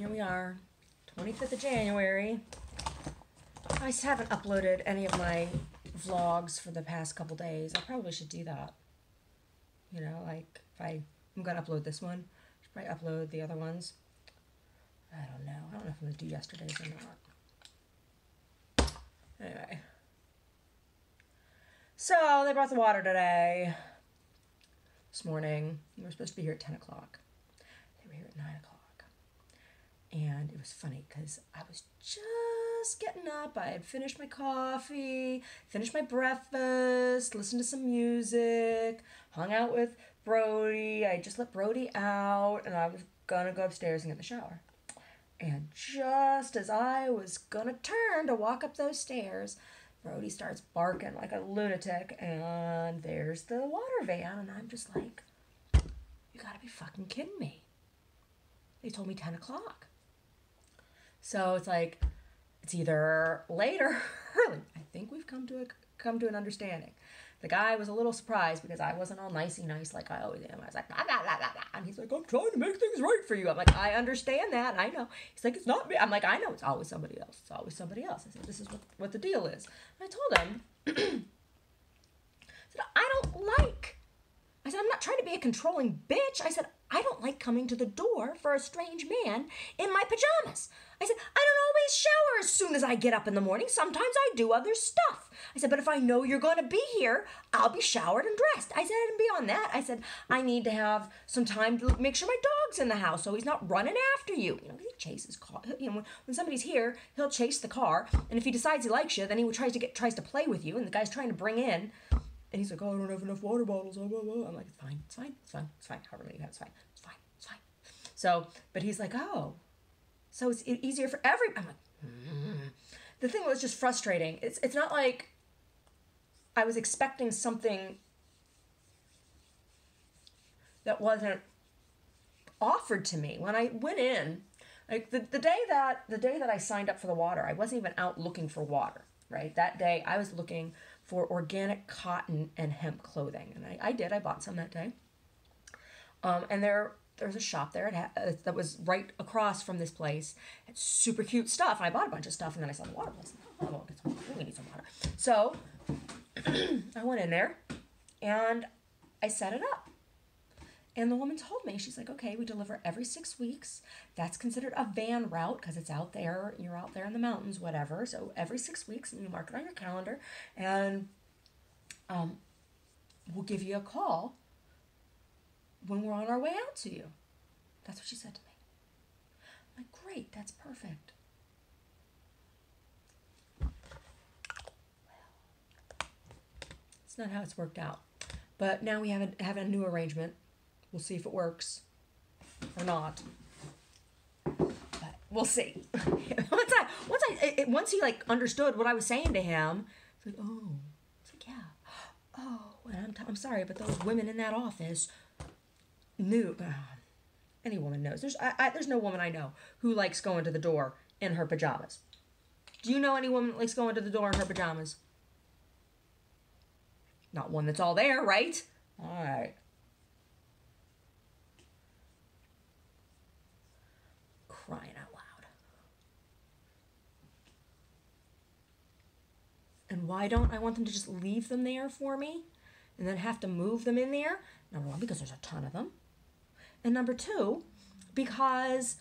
Here we are, 25th of January. I just haven't uploaded any of my vlogs for the past couple days. I probably should do that. You know, like if I'm gonna upload this one, I should probably upload the other ones. I don't know. I don't know if I'm gonna do yesterday's or not. Anyway. So they brought the water today. This morning. We were supposed to be here at 10 o'clock. They were here at 9 o'clock. And it was funny because I was just getting up. I had finished my coffee, finished my breakfast, listened to some music, hung out with Brody. I just let Brody out, and I was gonna go upstairs and get in the shower. And just as I was gonna turn to walk up those stairs, Brody starts barking like a lunatic, and there's the water van, and I'm just like, you gotta be fucking kidding me. They told me 10 o'clock. So it's like, it's either late or early. I think we've come to an understanding. The guy was a little surprised because I wasn't all nicey nice like I always am. I was like, blah, blah, blah, blah, blah. And he's like, I'm trying to make things right for you. I'm like, I understand that. I know. He's like, it's not me. I'm like, I know. It's always somebody else. It's always somebody else. I said, this is what the deal is. And I told him, I said, I said, I'm not trying to be a controlling bitch. I said, I don't like coming to the door for a strange man in my pajamas. I said, I don't always shower as soon as I get up in the morning. Sometimes I do other stuff. I said, but if I know you're going to be here, I'll be showered and dressed. I said, and beyond that, I said, I need to have some time to make sure my dog's in the house so he's not running after you. You know, he chases car. You know, when somebody's here, he'll chase the car. And if he decides he likes you, then he tries to play with you. And the guy's trying to bring in. And he's like, oh, I don't have enough water bottles. Blah, blah, blah. I'm like, it's fine, it's fine, it's fine, it's fine. However many you have, it's fine, it's fine, it's fine. So, but he's like, oh, so it's easier for everybody. I'm like, The thing was just frustrating. It's not like I was expecting something that wasn't offered to me. When I went in, like the day that I signed up for the water, I wasn't even out looking for water, right? That day I was looking for organic cotton and hemp clothing. And I did. I bought some that day. And there's a shop there that was right across from this place. It's super cute stuff. And I bought a bunch of stuff, and then I saw the water place. Oh, well, we need some water. So I went in there, and I set it up. And the woman told me, she's like, okay, we deliver every 6 weeks. That's considered a van route because it's out there. You're out there in the mountains, whatever. So every 6 weeks, and you mark it on your calendar. And we'll give you a call when we're on our way out to you. That's what she said to me. I'm like, great, that's perfect. Well, it's not how it's worked out. But now we have a new arrangement. We'll see if it works or not. But we'll see. Once he like understood what I was saying to him, it's like, oh, it's like, yeah, oh, and I'm sorry, but those women in that office knew. Any woman knows. There's no woman I know who likes going to the door in her pajamas. Do you know any woman that likes going to the door in her pajamas? Not one that's all there, right? All right. Crying out loud. And why don't I want them to just leave them there for me and then have to move them in there? Number one, because there's a ton of them. And number two, because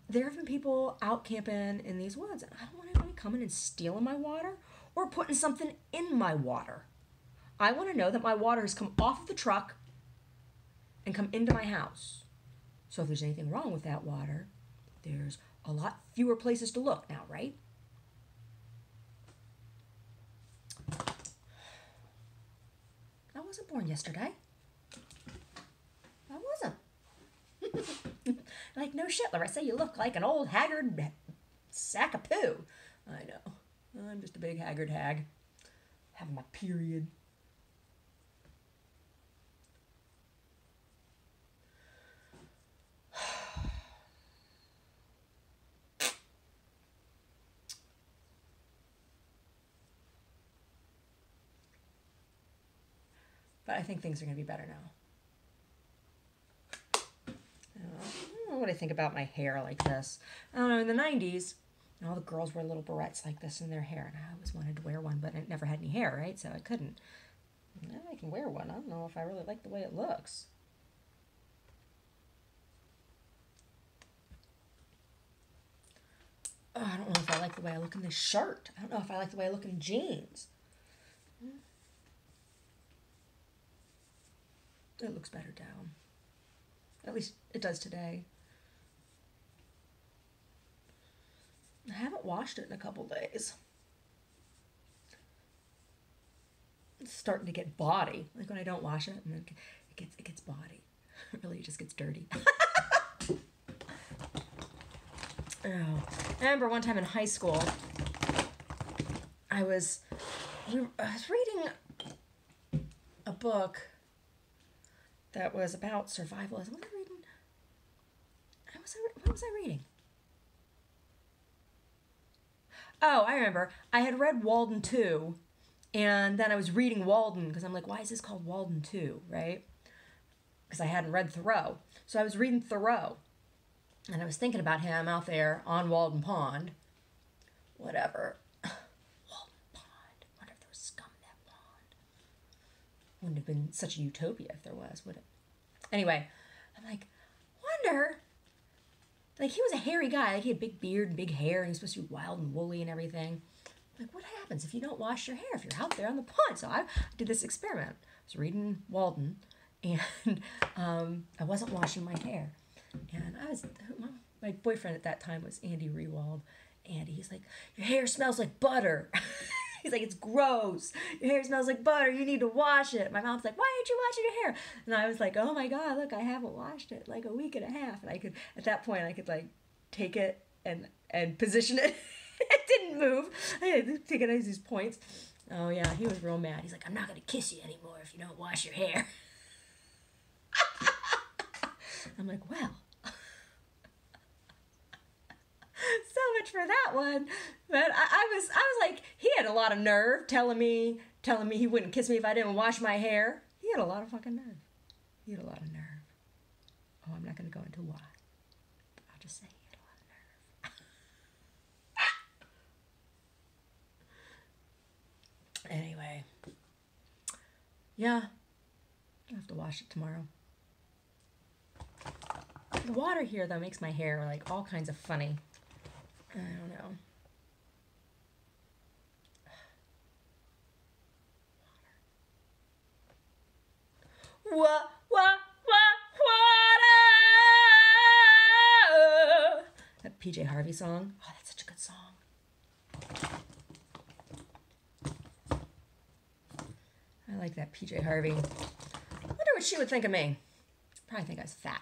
there have been people out camping in these woods, and I don't want anybody coming and stealing my water or putting something in my water. I want to know that my water has come off of the truck and come into my house. So if there's anything wrong with that water, there's a lot fewer places to look now, right? I wasn't born yesterday. I wasn't. Like, no shit, Larissa, you look like an old haggard sack of poo. I know. I'm just a big haggard hag. Having my period. But I think things are going to be better now. what I think about my hair like this. I don't know, in the 90s, all the girls wore little barrettes like this in their hair, and I always wanted to wear one, but I never had any hair, right? So I couldn't. Now I can wear one. I don't know if I really like the way it looks. Oh, I don't know if I like the way I look in this shirt. I don't know if I like the way I look in jeans. It looks better down. At least it does today. I haven't washed it in a couple days. It's starting to get body. Like when I don't wash it, and then it gets body. Really, it just gets dirty. Oh. I remember one time in high school, I was reading a book that was about survival. What was I reading? Oh, I remember. I had read Walden 2, and then I was reading Walden, because I'm like, why is this called Walden 2, right? Because I hadn't read Thoreau. So I was reading Thoreau, and I was thinking about him out there on Walden Pond. Whatever. Walden Pond. I wonder if there was scum in that pond. Wouldn't have been such a utopia if there was, would it? Anyway, I'm like, wonder... Like, he was a hairy guy. Like, he had big beard and big hair, and he was supposed to be wild and woolly and everything. Like, what happens if you don't wash your hair, if you're out there on the pond? So I did this experiment. I was reading Walden, and I wasn't washing my hair. And my boyfriend at that time was Andy Rewald. And he's like, your hair smells like butter. He's like, it's gross. Your hair smells like butter. You need to wash it. My mom's like, why aren't you washing your hair? And I was like, oh my God, look, I haven't washed it like a week and a half. And I could, at that point, I could like take it and position it. It didn't move. I had to take it as these points. Oh yeah, he was real mad. He's like, I'm not going to kiss you anymore if you don't wash your hair. I'm like, well. So much for that one. But I was like, he had a lot of nerve telling me he wouldn't kiss me if I didn't wash my hair. He had a lot of fucking nerve. He had a lot of nerve. Oh, I'm not going to go into why. I'll just say he had a lot of nerve. Anyway. Yeah. I'll have to wash it tomorrow. The water here, though, makes my hair like all kinds of funny. I don't know. Water. That PJ Harvey song. Oh, that's such a good song. I like that PJ Harvey. I wonder what she would think of me. Probably think I was fat.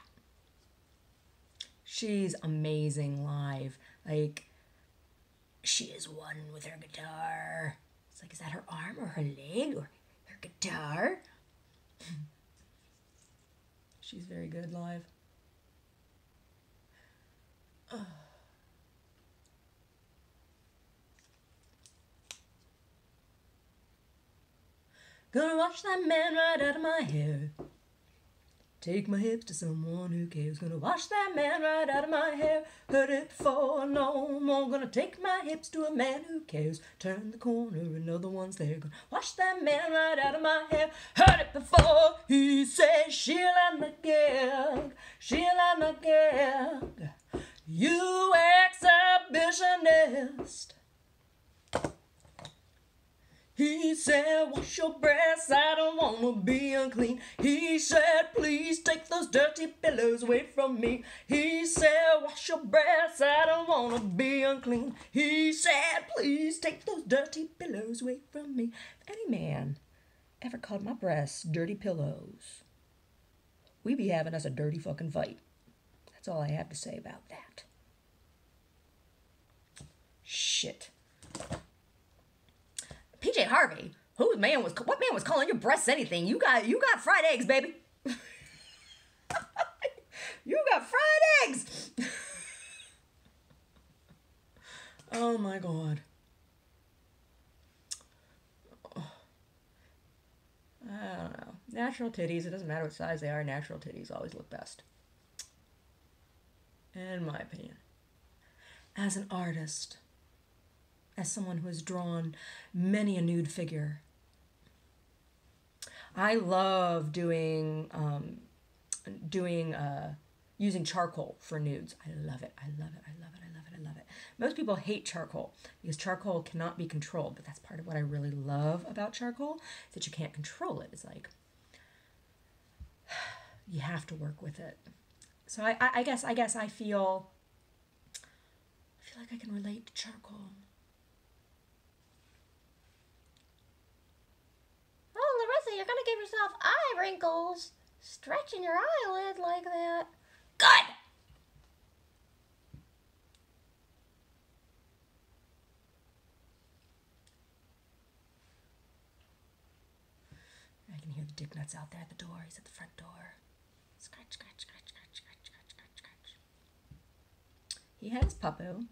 She's amazing live. Like, she is one with her guitar. It's like, is that her arm or her leg or her guitar? She's very good live. Oh. Gonna wash that man right out of my hair. Take my hips to someone who cares. Gonna wash that man right out of my hair. Heard it before, no more. Gonna take my hips to a man who cares. Turn the corner, another one's there. Gonna wash that man right out of my hair. Heard it before. He says she'll have my gag. She'll have my gag. You exhibitionist. He said, wash your breasts, I don't wanna be unclean. He said, please take those dirty pillows away from me. He said, wash your breasts, I don't wanna be unclean. He said, please take those dirty pillows away from me. If any man ever called my breasts dirty pillows, we be having us a dirty fucking fight. That's all I have to say about that. Shit. PJ Harvey, what man was calling your breasts anything? You got fried eggs, baby. You got fried eggs. Oh my God. I don't know. Natural titties, it doesn't matter what size they are, natural titties always look best. in my opinion. As an artist, as someone who has drawn many a nude figure, I love using charcoal for nudes. I love it. I love it. I love it. I love it. I love it. Most people hate charcoal because charcoal cannot be controlled, but that's part of what I really love about charcoal, is that you can't control it. It's like you have to work with it. So I guess I feel like I can relate to charcoal. Oh, Larissa, you're gonna give yourself eye wrinkles. Stretching your eyelid like that. Good! I can hear the dick nuts out there at the door. He's at the front door. Scratch, scratch, scratch, scratch, scratch, scratch, scratch, scratch. He has Puppo.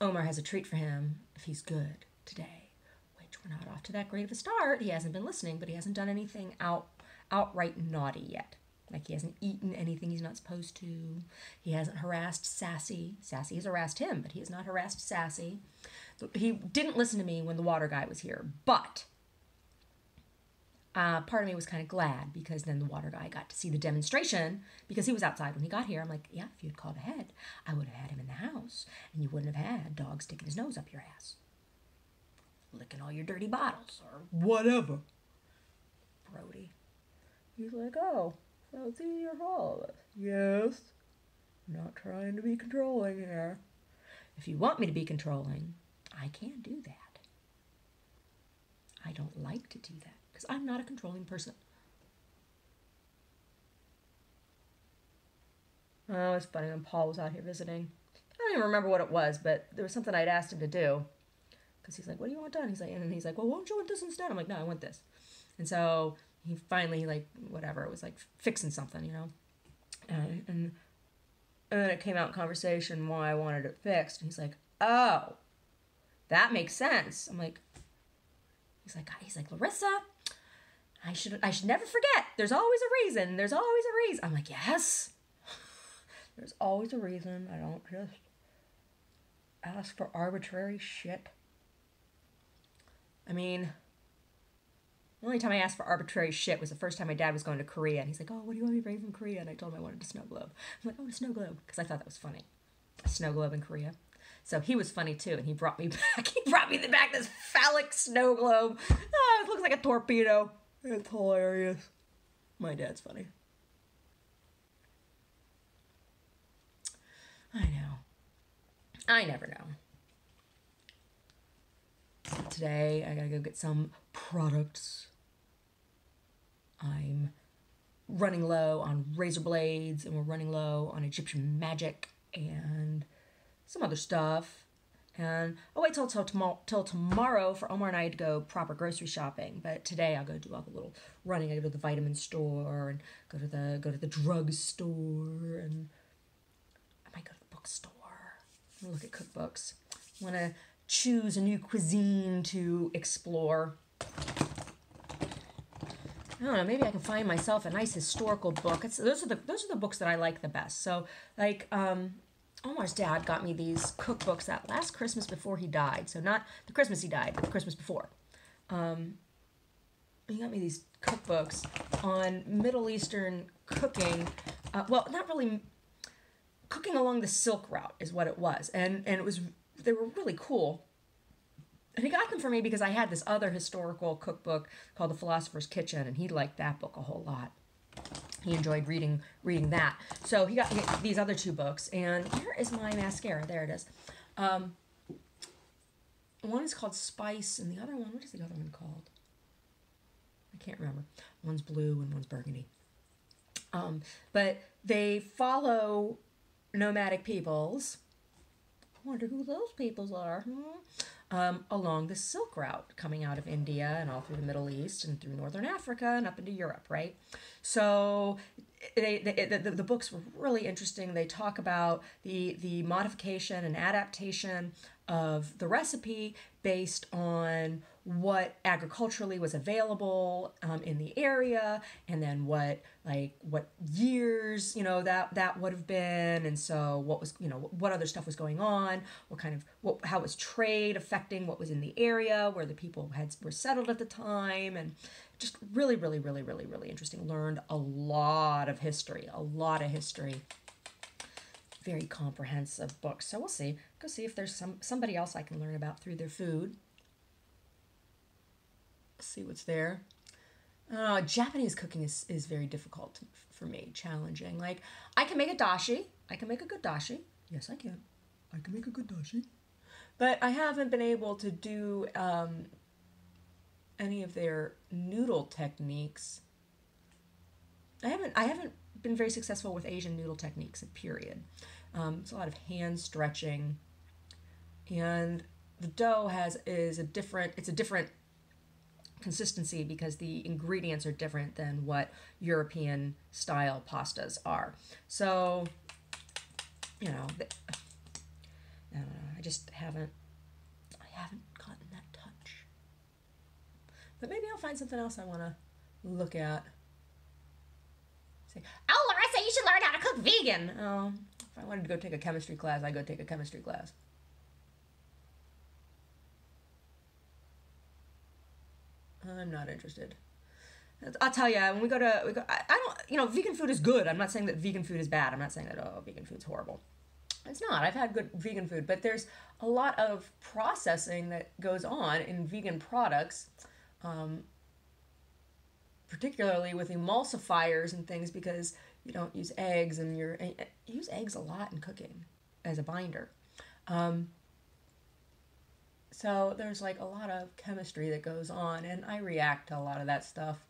Omar has a treat for him if he's good today, which we're not off to that great of a start. He hasn't been listening, but he hasn't done anything outright naughty yet. Like, he hasn't eaten anything he's not supposed to. He hasn't harassed Sassy. Sassy has harassed him, but he has not harassed Sassy. He didn't listen to me when the water guy was here, but part of me was kind of glad, because then the water guy got to see the demonstration, because he was outside when he got here. I'm like, yeah, if you had called ahead, I would have had him in the house, and you wouldn't have had dog sticking his nose up your ass, licking all your dirty bottles, or whatever. Brody. He's like, oh, so it's easier for all of us. Yes. I'm not trying to be controlling here. If you want me to be controlling, I can't do that. I don't like to do that, because I'm not a controlling person. Oh, it's funny, when Paul was out here visiting, I don't even remember what it was, but there was something I'd asked him to do. Because he's like, what do you want done? He's like, well, why don't you want this instead? I'm like, no, I want this. And so he finally, like, whatever, it was like fixing something, you know? And then it came out in conversation why I wanted it fixed. And he's like, oh, that makes sense. I'm like, he's like, Larissa, I should never forget. There's always a reason. There's always a reason. I'm like, yes. There's always a reason. I don't just ask for arbitrary shit. I mean, the only time I asked for arbitrary shit was the first time my dad was going to Korea. And he's like, oh, what do you want me to bring from Korea? And I told him I wanted a snow globe. I'm like, oh, a snow globe. Because I thought that was funny. A snow globe in Korea. So he was funny too. And he brought me back. He brought me back this phallic snow globe. Oh, it looks like a torpedo. It's hilarious. My dad's funny. I know. I never know. Today, I gotta go get some products. I'm running low on razor blades, and we're running low on Egyptian magic and some other stuff. And I'll wait till tomorrow for Omar and I to go proper grocery shopping. But today I'll go do all the little running. I go to the vitamin store and go to the drug store, and I might go to the bookstore and look at cookbooks. I want to choose a new cuisine to explore. I don't know, maybe I can find myself a nice historical book. Those are the books that I like the best. So, like, Omar's dad got me these cookbooks that last Christmas before he died. So not the Christmas he died, but the Christmas before. He got me these cookbooks on Middle Eastern cooking. Well, not really. Cooking along the Silk Route is what it was, and they were really cool. And he got them for me because I had this other historical cookbook called The Philosopher's Kitchen, and he liked that book a whole lot. He enjoyed reading that. So he got these other two books, and here is my mascara. There it is. One is called Spice, and the other one, what is the other one called? I can't remember. One's blue and one's burgundy. But they follow nomadic peoples. I wonder who those peoples are. Along the Silk Route, coming out of India and all through the Middle East and through Northern Africa and up into Europe, right? So the books were really interesting. They talk about the modification and adaptation of the recipe based on what agriculturally was available in the area, and then what years that would have been, and so what was what other stuff was going on, how was trade affecting what was in the area where the people were settled at the time, and just really really really really really interesting. Learned a lot of history, very comprehensive book. So we'll see. Go see if there's somebody else I can learn about through their food. See what's there. Japanese cooking is very difficult for me, challenging. Like, I can make a dashi. I can make a good dashi. Yes, I can. I can make a good dashi. But I haven't been able to do any of their noodle techniques. I haven't been very successful with Asian noodle techniques, period. It's a lot of hand stretching, and the dough is a different consistency because the ingredients are different than what European style pastas are. So, I don't know, I just haven't gotten that touch. But maybe I'll find something else I want to look at. Say, oh, Larissa, you should learn how to cook vegan. Oh, if I wanted to go take a chemistry class, I'd go take a chemistry class. I'm not interested. I'll tell you, when we go, I don't, vegan food is good. I'm not saying that vegan food is bad. I'm not saying that, oh, vegan food's horrible. It's not. I've had good vegan food, but there's a lot of processing that goes on in vegan products, particularly with emulsifiers and things, because you don't use eggs, and you use eggs a lot in cooking as a binder. So there's like a lot of chemistry that goes on, and I react to a lot of that stuff.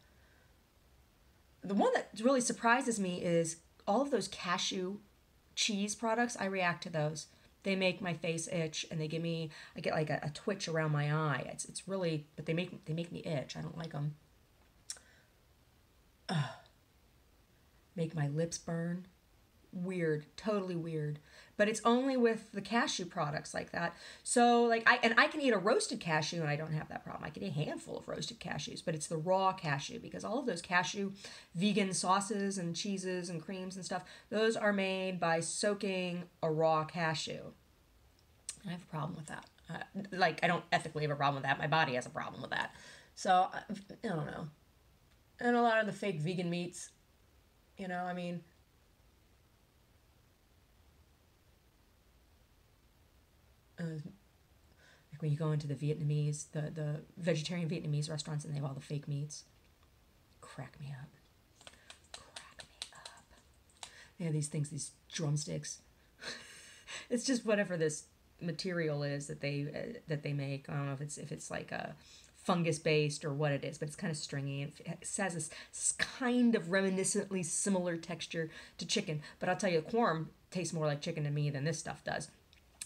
The one that really surprises me is all of those cashew cheese products. I react to those. They make my face itch, and I get like a twitch around my eye. It's really, but they make me itch. I don't like them. Make my lips burn. Weird, totally weird. But it's only with the cashew products like that. So I can eat a roasted cashew and I don't have that problem. I can eat a handful of roasted cashews, but it's the raw cashew, because all of those cashew vegan sauces and cheeses and creams and stuff, those are made by soaking a raw cashew. And I have a problem with that. I don't ethically have a problem with that. My body has a problem with that. So I don't know. And a lot of the fake vegan meats, like when you go into the the vegetarian Vietnamese restaurants, and they have all the fake meats, crack me up. They have these drumsticks. It's just whatever this material is that they make. I don't know if it's like a fungus based or what it is, but it's kind of stringy. It has this kind of reminiscently similar texture to chicken. But I'll tell you, quorum tastes more like chicken to me than this stuff does.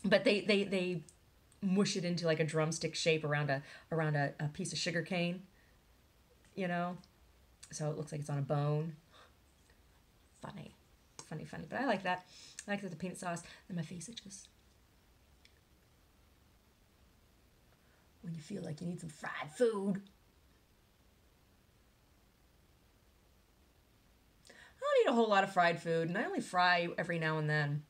But they mush it into like a drumstick shape around a piece of sugar cane, so it looks like it's on a bone. Funny. But I like that. I like the peanut sauce. And my face itches. When you feel like you need some fried food. I don't eat a whole lot of fried food, and I only fry every now and then.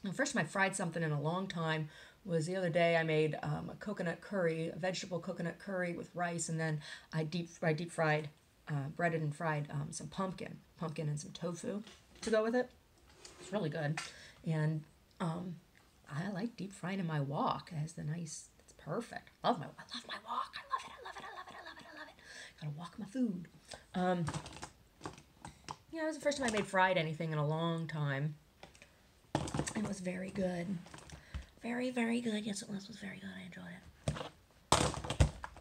The first time I fried something in a long time was the other day. I made a coconut curry, a vegetable coconut curry with rice, and then I deep fried, breaded and fried some pumpkin and some tofu to go with it. It's really good, and I like deep frying in my wok. It has the nice. It's perfect. I love my wok. I love it. Gotta wok my food. It was the first time I made fried anything in a long time. It was very good. Very, very good. Yes, it was very good. I enjoyed it.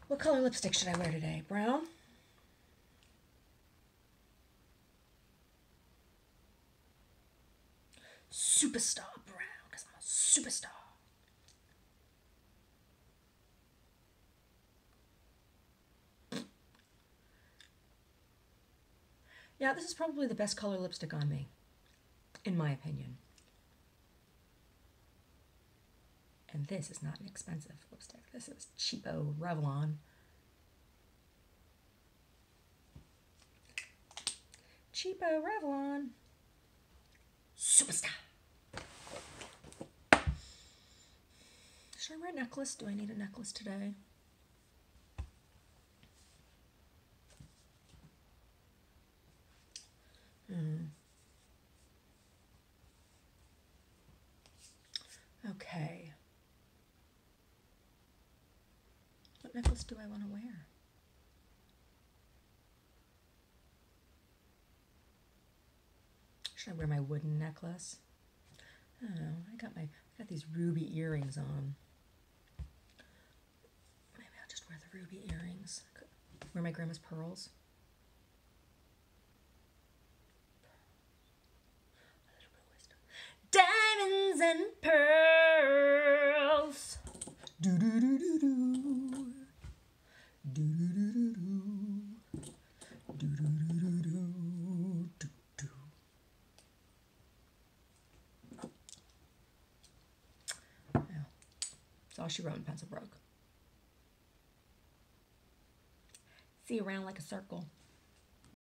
What color lipstick should I wear today? Brown? Superstar brown, because I'm a superstar. Yeah, this is probably the best color lipstick on me, in my opinion. And this is not an expensive lipstick. This is cheapo Revlon. cheapo Revlon. Superstar. Should I wear a necklace? Do I need a necklace today? Okay. What necklace do I want to wear? Should I wear my wooden necklace? I don't know. I got these ruby earrings on. Maybe I'll just wear the ruby earrings. Wear my grandma's pearls. Diamonds and pearls. Do do do do do. Do do do do do. Do do do do do. Do do. Yeah. That's all she wrote in pencil broke. See you around like a circle.